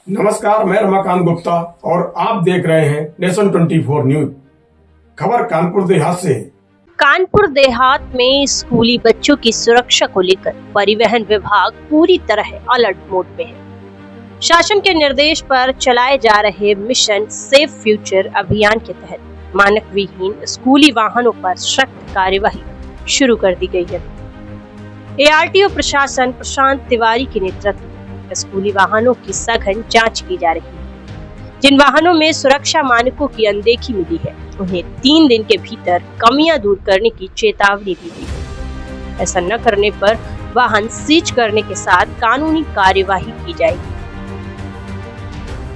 नमस्कार, मैं रमाकांत गुप्ता और आप देख रहे हैं नेशन 24 न्यूज। खबर कानपुर देहात से। कानपुर देहात में स्कूली बच्चों की सुरक्षा को लेकर परिवहन विभाग पूरी तरह अलर्ट मोड में है। शासन के निर्देश पर चलाए जा रहे मिशन सेफ फ्यूचर अभियान के तहत मानक विहीन स्कूली वाहनों पर सख्त कार्यवाही शुरू कर दी गई है। एआरटीओ प्रशासन प्रशांत तिवारी के नेतृत्व में स्कूली वाहनों की सघन जांच की जा रही है। जिन वाहनों में सुरक्षा मानकों की अनदेखी मिली है, उन्हें 3 दिन के भीतर कमियां दूर करने की चेतावनी दी गई है। ऐसा न करने पर वाहन सीज करने के साथ कानूनी कार्यवाही की जाएगी।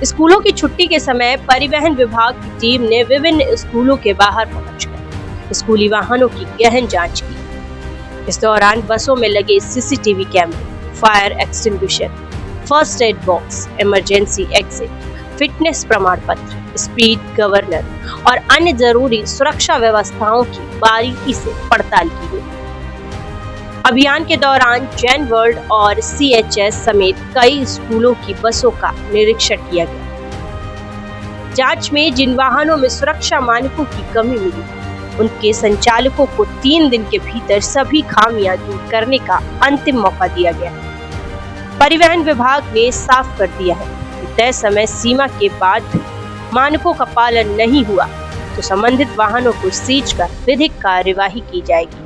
स्कूलों की छुट्टी के समय परिवहन विभाग की टीम ने विभिन्न स्कूलों के बाहर पहुंचकर स्कूली वाहनों की गहन जांच की। इस दौरान बसों में लगे सीसीटीवी कैमरे, fire extinguisher, first aid box, emergency exit, fitness प्रमाण पत्र, स्पीड गवर्नर और अन्य जरूरी सुरक्षा व्यवस्थाओं की बारीकी से पड़ताल की गई। अभियान के दौरान जैन वर्ल्ड और सीएचएस समेत कई स्कूलों की बसों का निरीक्षण किया गया। जांच में जिन वाहनों में सुरक्षा मानकों की कमी मिली, उनके संचालकों को 3 दिन के भीतर सभी खामियां दूर करने का अंतिम मौका दिया गया। परिवहन विभाग ने साफ कर दिया है कि तय समय सीमा के बाद भी मानकों का पालन नहीं हुआ तो संबंधित वाहनों को सीज कर विधिक कार्यवाही की जाएगी।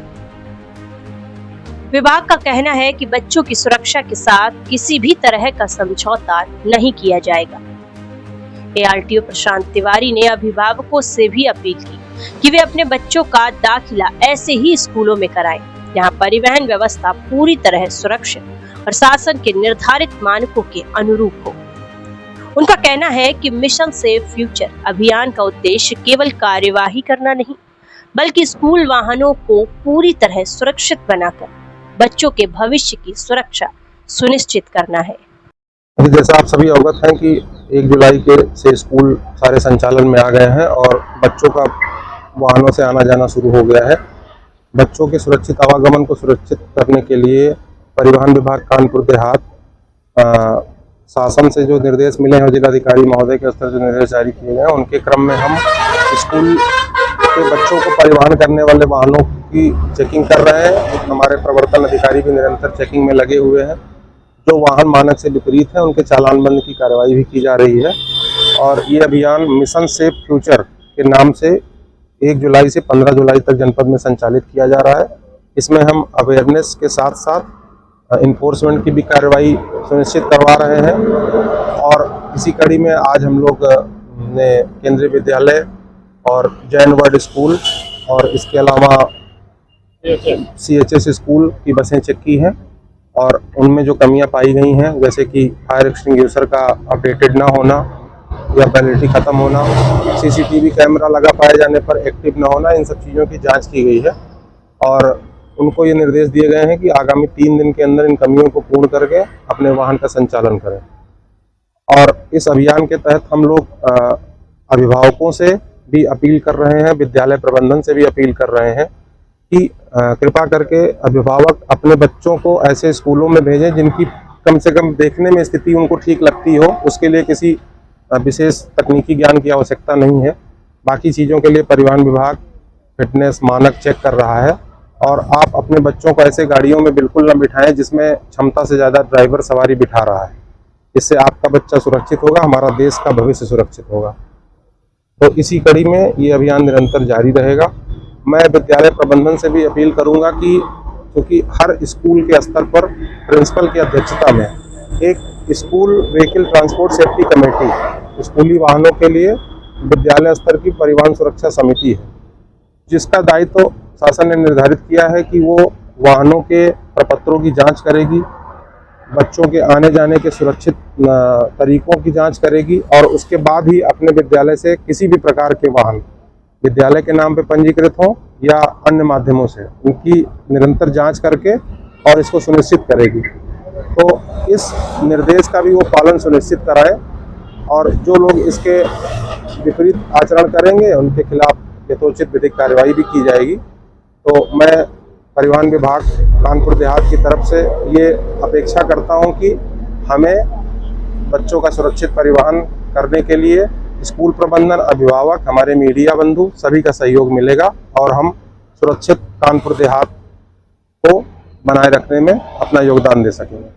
विभाग का कहना है कि बच्चों की सुरक्षा के साथ किसी भी तरह का समझौता नहीं किया जाएगा। एआरटीओ प्रशांत तिवारी ने अभिभावकों से भी अपील की कि वे अपने बच्चों का दाखिला ऐसे ही स्कूलों में कराएं जहां परिवहन व्यवस्था पूरी तरह सुरक्षित और शासन के निर्धारित मानकों के अनुरूप हो। उनका कहना है कि मिशन सेफ फ्यूचर अभियान का उद्देश्य केवल कार्यवाही करना नहीं, बल्कि स्कूल वाहनों को पूरी तरह सुरक्षित बनाकर बच्चों के भविष्य की सुरक्षा सुनिश्चित करना है। जैसा आप सभी अवगत हैं कि 1 जुलाई के से स्कूल सारे संचालन में आ गए हैं और बच्चों का वाहनों से आना जाना शुरू हो गया है। बच्चों के सुरक्षित आवागमन को सुरक्षित करने के लिए परिवहन विभाग कानपुर देहात शासन से जो निर्देश मिले हैं, जिलाधिकारी महोदय के स्तर से निर्देश जारी किए गए हैं, उनके क्रम में हम स्कूल के बच्चों को परिवहन करने वाले वाहनों की चेकिंग कर रहे हैं। हमारे प्रवर्तन अधिकारी भी निरंतर चेकिंग में लगे हुए हैं। जो वाहन मानक से विपरीत है, उनके चालानबंदी की कार्रवाई भी की जा रही है। और ये अभियान मिशन सेफ फ्यूचर के नाम से 1 जुलाई से 15 जुलाई तक जनपद में संचालित किया जा रहा है। इसमें हम अवेयरनेस के साथ साथ इन्फोर्समेंट की भी कार्रवाई सुनिश्चित करवा रहे हैं। और इसी कड़ी में आज हम लोग ने केंद्रीय विद्यालय और जैन वर्ल्ड स्कूल और इसके अलावा सीएचएस स्कूल की बसें चेक की हैं और उनमें जो कमियां पाई गई हैं, जैसे कि फायर एक्सटिंग्विशर का अपडेटेड ना होना या वैलिडिटी खत्म होना, सीसीटीवी कैमरा लगा पाए जाने पर एक्टिव ना होना, इन सब चीज़ों की जांच की गई है। और उनको ये निर्देश दिए गए हैं कि आगामी 3 दिन के अंदर इन कमियों को पूर्ण करके अपने वाहन का संचालन करें। और इस अभियान के तहत हम लोग अभिभावकों से भी अपील कर रहे हैं, विद्यालय प्रबंधन से भी अपील कर रहे हैं कि कृपा करके अभिभावक अपने बच्चों को ऐसे स्कूलों में भेजें जिनकी कम से कम देखने में स्थिति उनको ठीक लगती हो। उसके लिए किसी विशेष तकनीकी ज्ञान की आवश्यकता नहीं है। बाकी चीज़ों के लिए परिवहन विभाग फिटनेस मानक चेक कर रहा है। और आप अपने बच्चों को ऐसे गाड़ियों में बिल्कुल न बिठाएं जिसमें क्षमता से ज़्यादा ड्राइवर सवारी बिठा रहा है। इससे आपका बच्चा सुरक्षित होगा, हमारा देश का भविष्य सुरक्षित होगा। तो इसी कड़ी में ये अभियान निरंतर जारी रहेगा। मैं विद्यालय प्रबंधन से भी अपील करूंगा कि क्योंकि हर स्कूल के स्तर पर प्रिंसिपल की अध्यक्षता में एक school vehicle transport safety committee, स्कूली वाहनों के लिए विद्यालय स्तर की परिवहन सुरक्षा समिति है, जिसका दायित्व शासन ने निर्धारित किया है कि वो वाहनों के प्रपत्रों की जांच करेगी, बच्चों के आने जाने के सुरक्षित तरीकों की जांच करेगी और उसके बाद ही अपने विद्यालय से किसी भी प्रकार के वाहन विद्यालय के नाम पे पंजीकृत हों या अन्य माध्यमों से उनकी निरंतर जांच करके और इसको सुनिश्चित करेगी। तो इस निर्देश का भी वो पालन सुनिश्चित कराए और जो लोग इसके विपरीत आचरण करेंगे उनके खिलाफ यथोचित विधिक कार्रवाई भी की जाएगी। तो मैं परिवहन विभाग कानपुर देहात की तरफ से ये अपेक्षा करता हूं कि हमें बच्चों का सुरक्षित परिवहन करने के लिए स्कूल प्रबंधन, अभिभावक, हमारे मीडिया बंधु सभी का सहयोग मिलेगा और हम सुरक्षित कानपुर देहात को बनाए रखने में अपना योगदान दे सकेंगे।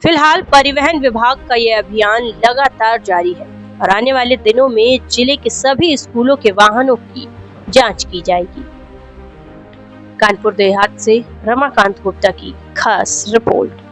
फिलहाल परिवहन विभाग का यह अभियान लगातार जारी है और आने वाले दिनों में जिले के सभी स्कूलों के वाहनों की जांच की जाएगी। कानपुर देहात से रमाकांत गुप्ता की खास रिपोर्ट।